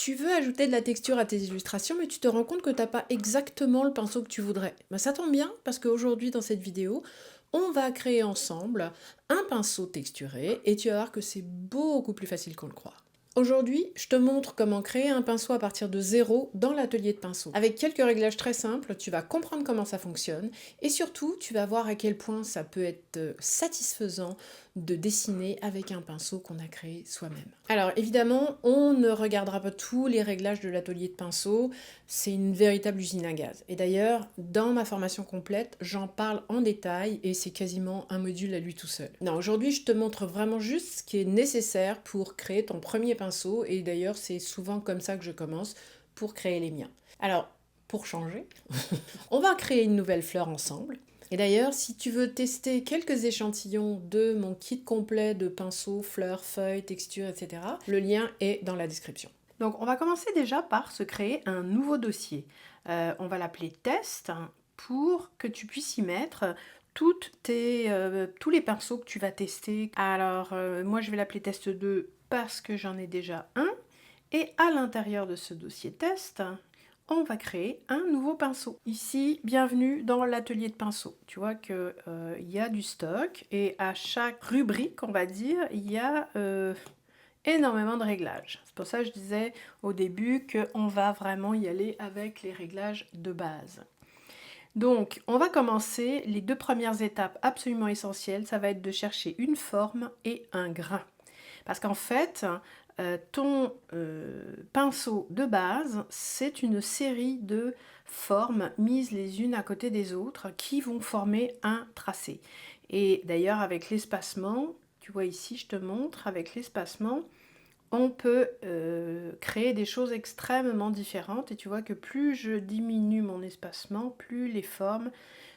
Tu veux ajouter de la texture à tes illustrations, mais tu te rends compte que tu n'as pas exactement le pinceau que tu voudrais. Ben, ça tombe bien parce qu'aujourd'hui dans cette vidéo, on va créer ensemble un pinceau texturé et tu vas voir que c'est beaucoup plus facile qu'on le croit. Aujourd'hui, je te montre comment créer un pinceau à partir de zéro dans l'atelier de pinceau. Avec quelques réglages très simples, tu vas comprendre comment ça fonctionne et surtout, tu vas voir à quel point ça peut être satisfaisant de dessiner avec un pinceau qu'on a créé soi-même. Alors évidemment, on ne regardera pas tous les réglages de l'atelier de pinceau, c'est une véritable usine à gaz. Et d'ailleurs, dans ma formation complète, j'en parle en détail et c'est quasiment un module à lui tout seul. Non, aujourd'hui, je te montre vraiment juste ce qui est nécessaire pour créer ton premier pinceau et d'ailleurs, c'est souvent comme ça que je commence pour créer les miens. Alors, pour changer, on va créer une nouvelle fleur ensemble. Et d'ailleurs, si tu veux tester quelques échantillons de mon kit complet de pinceaux, fleurs, feuilles, textures, etc., le lien est dans la description. Donc on va commencer déjà par se créer un nouveau dossier. On va l'appeler test pour que tu puisses y mettre tous les pinceaux que tu vas tester. Alors moi je vais l'appeler test 2 parce que j'en ai déjà un. Et à l'intérieur de ce dossier test, on va créer un nouveau pinceau. Ici, bienvenue dans l'atelier de pinceau. Tu vois que y a du stock et à chaque rubrique, on va dire, il y a énormément de réglages. C'est pour ça que je disais au début qu'on va vraiment y aller avec les réglages de base. Donc, on va commencer les deux premières étapes absolument essentielles. Ça va être de chercher une forme et un grain. Parce qu'en fait, ton pinceau de base, c'est une série de formes mises les unes à côté des autres qui vont former un tracé. Et d'ailleurs, avec l'espacement, tu vois ici, je te montre, avec l'espacement, on peut créer des choses extrêmement différentes. Et tu vois que plus je diminue mon espacement, plus les formes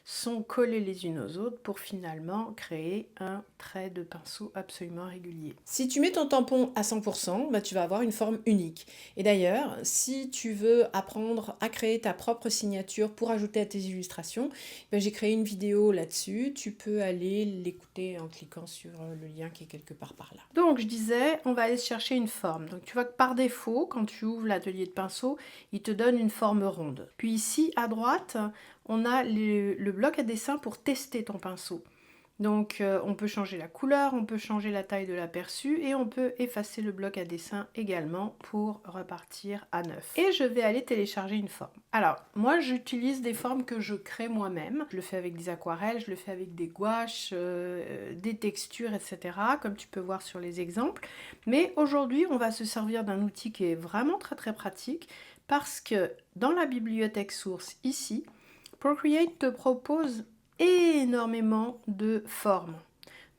sont collées les unes aux autres pour finalement créer un trait de pinceau absolument régulier. Si tu mets ton tampon à 100%, bah, tu vas avoir une forme unique. Et d'ailleurs, si tu veux apprendre à créer ta propre signature pour ajouter à tes illustrations, bah, j'ai créé une vidéo là-dessus. Tu peux aller l'écouter en cliquant sur le lien qui est quelque part par là. Donc je disais, on va aller chercher une forme. Donc tu vois que par défaut, quand tu ouvres l'atelier de pinceau, il te donne une forme ronde. Puis ici, à droite, on a le bloc à dessin pour tester ton pinceau. Donc on peut changer la couleur, on peut changer la taille de l'aperçu et on peut effacer le bloc à dessin également pour repartir à neuf. Et je vais aller télécharger une forme. Alors moi j'utilise des formes que je crée moi-même. Je le fais avec des aquarelles, je le fais avec des gouaches, des textures, etc. comme tu peux voir sur les exemples. Mais aujourd'hui on va se servir d'un outil qui est vraiment très pratique parce que dans la bibliothèque source ici, Procreate te propose énormément de formes.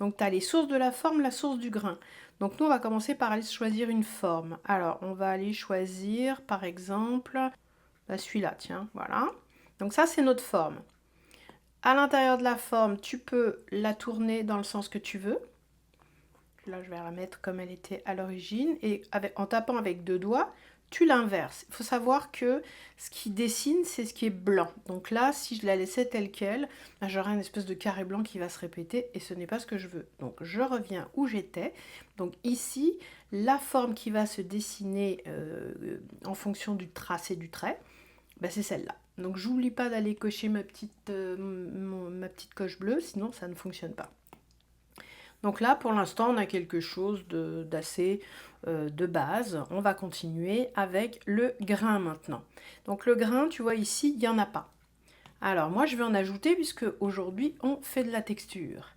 Donc tu as les sources de la forme, la source du grain. Donc nous on va commencer par aller choisir une forme. Alors on va aller choisir par exemple celui-là, tiens, voilà. Donc ça c'est notre forme. À l'intérieur de la forme, tu peux la tourner dans le sens que tu veux. Là je vais la mettre comme elle était à l'origine et en tapant avec deux doigts, tu l'inverses. Il faut savoir que ce qui dessine, c'est ce qui est blanc. Donc là, si je la laissais telle qu'elle, j'aurais une espèce de carré blanc qui va se répéter et ce n'est pas ce que je veux. Donc je reviens où j'étais. Donc ici, la forme qui va se dessiner en fonction du tracé du trait, c'est celle-là. Donc j'oublie pas d'aller cocher ma petite coche bleue, sinon ça ne fonctionne pas. Donc là, pour l'instant, on a quelque chose d'assez de base. On va continuer avec le grain maintenant. Donc le grain, tu vois ici, il n'y en a pas. Alors moi, je vais en ajouter puisque aujourd'hui, on fait de la texture.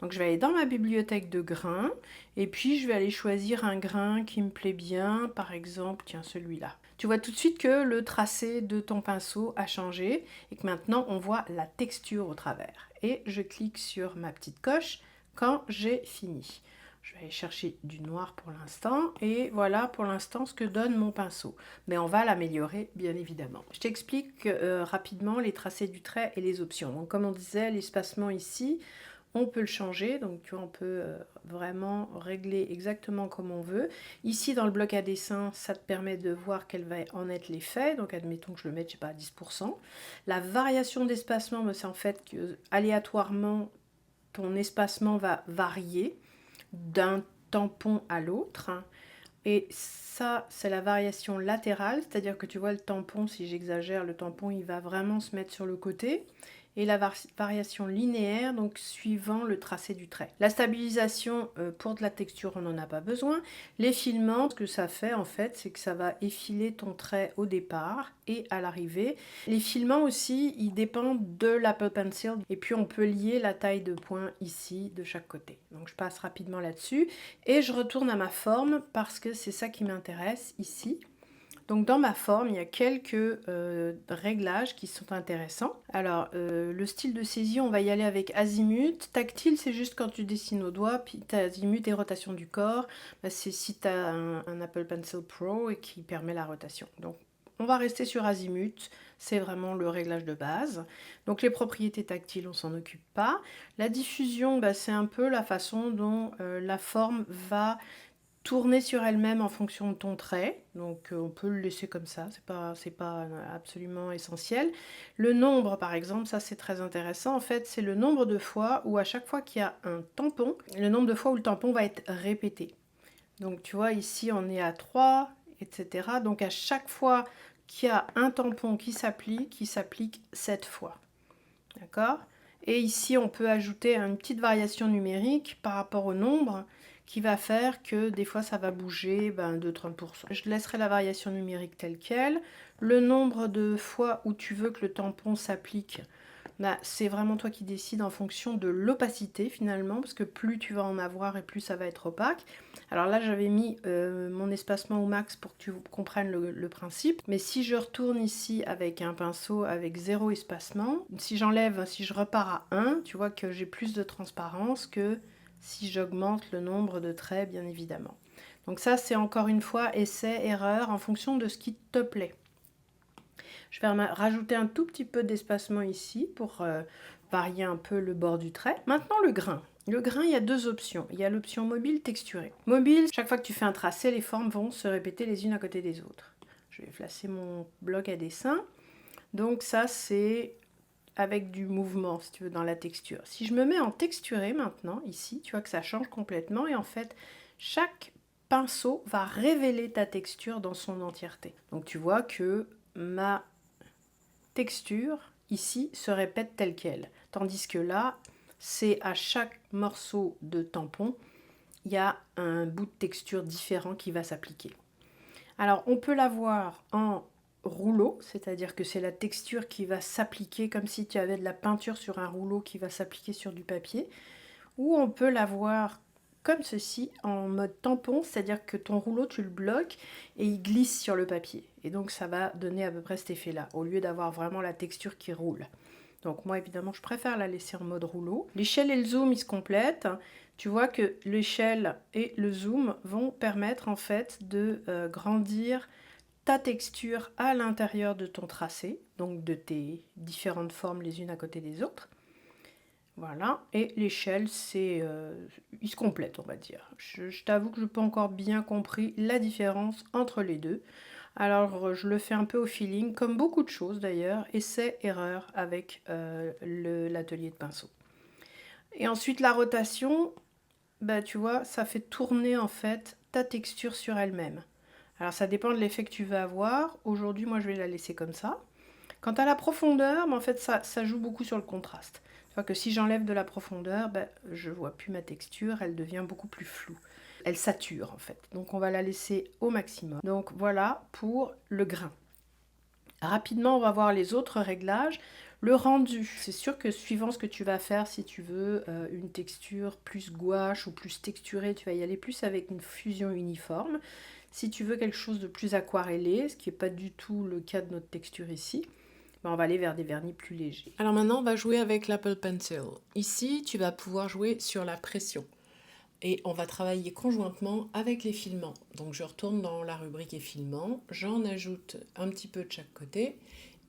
Donc je vais aller dans ma bibliothèque de grains et puis je vais aller choisir un grain qui me plaît bien. Par exemple, tiens, celui-là. Tu vois tout de suite que le tracé de ton pinceau a changé et que maintenant, on voit la texture au travers. Et je clique sur ma petite coche quand j'ai fini. Je vais aller chercher du noir pour l'instant et voilà pour l'instant ce que donne mon pinceau. Mais on va l'améliorer bien évidemment. Je t'explique rapidement les tracés du trait et les options. Donc comme on disait, l'espacement ici, on peut le changer. Donc tu vois, on peut vraiment régler exactement comme on veut. Ici dans le bloc à dessin, ça te permet de voir quel va en être l'effet. Donc admettons que je le mette, je sais pas, à 10%. La variation d'espacement, c'est en fait que aléatoirement, ton espacement va varier d'un tampon à l'autre Et ça, c'est la variation latérale, c'est-à-dire que tu vois le tampon, si j'exagère, le tampon, il va vraiment se mettre sur le côté. Et la variation linéaire, donc suivant le tracé du trait. La stabilisation, pour de la texture, on n'en a pas besoin. Les filements, ce que ça fait en fait, c'est que ça va effiler ton trait au départ et à l'arrivée. Les filements aussi, ils dépendent de l'Apple Pencil. Et puis on peut lier la taille de points ici, de chaque côté. Donc je passe rapidement là-dessus. Et je retourne à ma forme parce que c'est ça qui m'intéresse ici. Donc dans ma forme, il y a quelques réglages qui sont intéressants. Alors le style de saisie, on va y aller avec azimut. Tactile, c'est juste quand tu dessines au doigt, puis tu as azimut et rotation du corps. Bah, c'est si tu as un Apple Pencil Pro et qui permet la rotation. Donc on va rester sur azimut, c'est vraiment le réglage de base. Donc les propriétés tactiles, on s'en occupe pas. La diffusion, bah, c'est un peu la façon dont la forme va tourner sur elle-même en fonction de ton trait, donc on peut le laisser comme ça, c'est pas absolument essentiel. Le nombre par exemple, ça c'est très intéressant, en fait c'est le nombre de fois où à chaque fois qu'il y a un tampon, le nombre de fois où le tampon va être répété. Donc tu vois ici on est à 3, etc. Donc à chaque fois qu'il y a un tampon qui s'applique, il s'applique 7 fois. D'accord? Et ici on peut ajouter une petite variation numérique par rapport au nombre, qui va faire que des fois ça va bouger de 30%. Je laisserai la variation numérique telle quelle. Le nombre de fois où tu veux que le tampon s'applique, c'est vraiment toi qui décides en fonction de l'opacité finalement, parce que plus tu vas en avoir et plus ça va être opaque. Alors là j'avais mis mon espacement au max pour que tu comprennes le principe, mais si je retourne ici avec un pinceau avec 0 espacement, si j'enlève, si je repars à 1, tu vois que j'ai plus de transparence que si j'augmente le nombre de traits, bien évidemment. Donc ça, c'est encore une fois essai, erreur, en fonction de ce qui te plaît. Je vais rajouter un tout petit peu d'espacement ici pour varier un peu le bord du trait. Maintenant, le grain. Le grain, il y a deux options. Il y a l'option mobile texturée. Mobile, chaque fois que tu fais un tracé, les formes vont se répéter les unes à côté des autres. Je vais placer mon bloc à dessin. Donc ça, c'est avec du mouvement, si tu veux, dans la texture. Si je me mets en texturé maintenant, ici, tu vois que ça change complètement. Et en fait, chaque pinceau va révéler ta texture dans son entièreté. Donc tu vois que ma texture, ici, se répète telle qu'elle. Tandis que là, c'est à chaque morceau de tampon, il y a un bout de texture différent qui va s'appliquer. Alors, on peut l'avoir en rouleau, c'est-à-dire que c'est la texture qui va s'appliquer comme si tu avais de la peinture sur un rouleau qui va s'appliquer sur du papier, ou on peut l'avoir comme ceci en mode tampon, c'est-à-dire que ton rouleau tu le bloques et il glisse sur le papier, et donc ça va donner à peu près cet effet là au lieu d'avoir vraiment la texture qui roule. Donc moi évidemment je préfère la laisser en mode rouleau. L'échelle et le zoom ils se complètent. Tu vois que l'échelle et le zoom vont permettre en fait de grandir ta texture à l'intérieur de ton tracé, donc de tes différentes formes les unes à côté des autres. Voilà, et l'échelle, il se complète, on va dire. Je t'avoue que je n'ai pas encore bien compris la différence entre les deux. Alors, je le fais un peu au feeling, comme beaucoup de choses d'ailleurs, essai-erreur avec l'atelier de pinceau. Et ensuite, la rotation, tu vois, ça fait tourner en fait ta texture sur elle-même. Alors ça dépend de l'effet que tu veux avoir. Aujourd'hui, moi, je vais la laisser comme ça. Quant à la profondeur, en fait, ça joue beaucoup sur le contraste. Tu vois que si j'enlève de la profondeur, je ne vois plus ma texture, elle devient beaucoup plus floue. Elle sature, en fait. Donc, on va la laisser au maximum. Donc, voilà pour le grain. Rapidement, on va voir les autres réglages. Le rendu, c'est sûr que suivant ce que tu vas faire, si tu veux une texture plus gouache ou plus texturée, tu vas y aller plus avec une fusion uniforme. Si tu veux quelque chose de plus aquarellé, ce qui n'est pas du tout le cas de notre texture ici, on va aller vers des vernis plus légers. Alors maintenant, on va jouer avec l'Apple Pencil. Ici, tu vas pouvoir jouer sur la pression. Et on va travailler conjointement avec les filements. Donc je retourne dans la rubrique effilement, j'en ajoute un petit peu de chaque côté.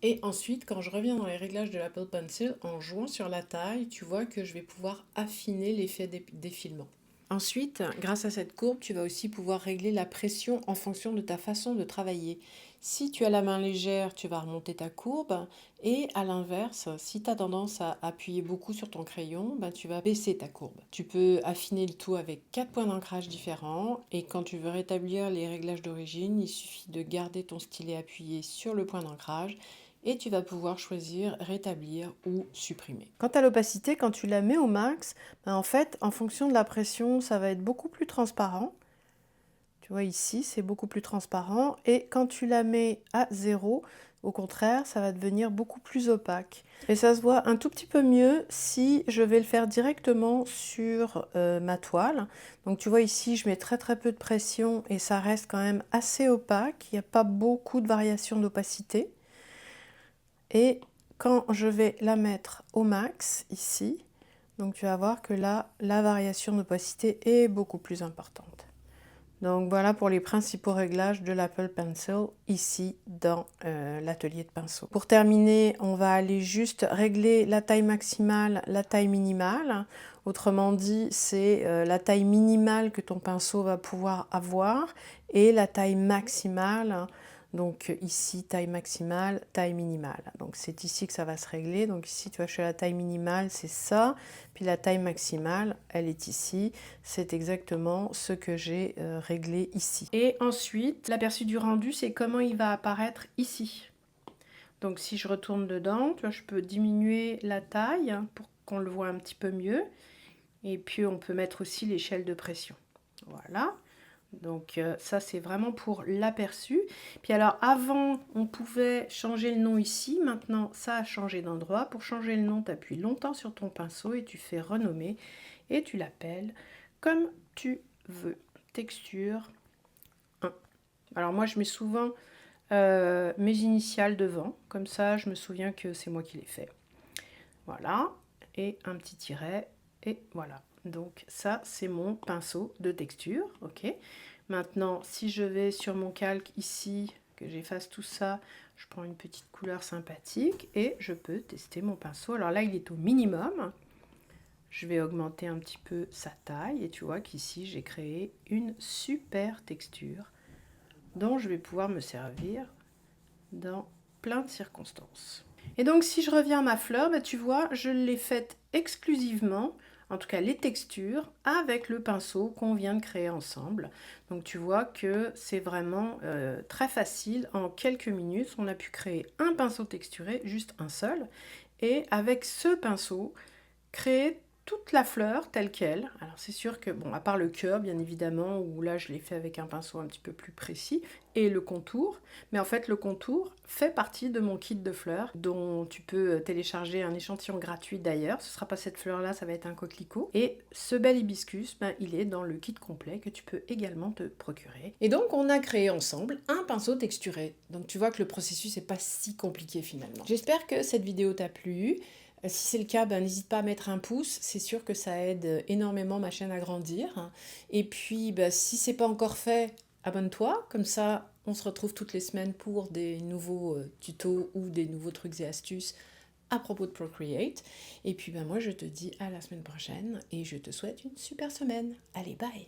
Et ensuite, quand je reviens dans les réglages de l'Apple Pencil, en jouant sur la taille, tu vois que je vais pouvoir affiner l'effet d'effilement. Ensuite, grâce à cette courbe, tu vas aussi pouvoir régler la pression en fonction de ta façon de travailler. Si tu as la main légère, tu vas remonter ta courbe et à l'inverse, si tu as tendance à appuyer beaucoup sur ton crayon, ben, tu vas baisser ta courbe. Tu peux affiner le tout avec 4 points d'ancrage différents et quand tu veux rétablir les réglages d'origine, il suffit de garder ton stylet appuyé sur le point d'ancrage et tu vas pouvoir choisir rétablir ou supprimer. Quant à l'opacité, quand tu la mets au max, ben en fait, en fonction de la pression, ça va être beaucoup plus transparent. Tu vois ici, c'est beaucoup plus transparent. Et quand tu la mets à 0, au contraire, ça va devenir beaucoup plus opaque. Et ça se voit un tout petit peu mieux si je vais le faire directement sur ma toile. Donc tu vois ici, je mets très peu de pression et ça reste quand même assez opaque. Il n'y a pas beaucoup de variation d'opacité. Et quand je vais la mettre au max, ici, donc tu vas voir que là, la variation d'opacité est beaucoup plus importante. Donc voilà pour les principaux réglages de l'Apple Pencil ici dans l'atelier de pinceau. Pour terminer, on va aller juste régler la taille maximale, la taille minimale. Autrement dit, c'est la taille minimale que ton pinceau va pouvoir avoir et la taille maximale. Donc ici, taille maximale, taille minimale. Donc c'est ici que ça va se régler. Donc ici, tu vois, je suis à la taille minimale, c'est ça. Puis la taille maximale, elle est ici. C'est exactement ce que j'ai réglé ici. Et ensuite, l'aperçu du rendu, c'est comment il va apparaître ici. Donc si je retourne dedans, tu vois, je peux diminuer la taille pour qu'on le voit un petit peu mieux. Et puis on peut mettre aussi l'échelle de pression. Voilà. Donc ça c'est vraiment pour l'aperçu. Puis alors avant on pouvait changer le nom ici, maintenant ça a changé d'endroit. Pour changer le nom tu appuies longtemps sur ton pinceau et tu fais renommer et tu l'appelles comme tu veux. Texture 1. Alors moi je mets souvent mes initiales devant, comme ça je me souviens que c'est moi qui l'ai fait. Voilà, et un petit tiret et voilà. Donc ça c'est mon pinceau de texture, ok. Maintenant si je vais sur mon calque ici, que j'efface tout ça, je prends une petite couleur sympathique et je peux tester mon pinceau. Alors là il est au minimum, je vais augmenter un petit peu sa taille et tu vois qu'ici j'ai créé une super texture dont je vais pouvoir me servir dans plein de circonstances. Et donc si je reviens à ma fleur, bah, tu vois, je l'ai faite exclusivement, en tout cas les textures, avec le pinceau qu'on vient de créer ensemble. Donc tu vois que c'est vraiment très facile, en quelques minutes, on a pu créer un pinceau texturé, juste un seul, et avec ce pinceau, créer toute la fleur telle qu'elle. Alors c'est sûr que, bon, à part le cœur bien évidemment, où là je l'ai fait avec un pinceau un petit peu plus précis, et le contour, mais en fait le contour fait partie de mon kit de fleurs, dont tu peux télécharger un échantillon gratuit d'ailleurs. Ce sera pas cette fleur là, ça va être un coquelicot. Et ce bel hibiscus, ben, il est dans le kit complet que tu peux également te procurer. Et donc on a créé ensemble un pinceau texturé. Donc tu vois que le processus n'est pas si compliqué finalement. J'espère que cette vidéo t'a plu. Si c'est le cas, ben, n'hésite pas à mettre un pouce, c'est sûr que ça aide énormément ma chaîne à grandir. Et puis, ben, si c'est pas encore fait, abonne-toi, comme ça on se retrouve toutes les semaines pour des nouveaux tutos ou des nouveaux trucs et astuces à propos de Procreate. Et puis ben, moi je te dis à la semaine prochaine et je te souhaite une super semaine. Allez, bye!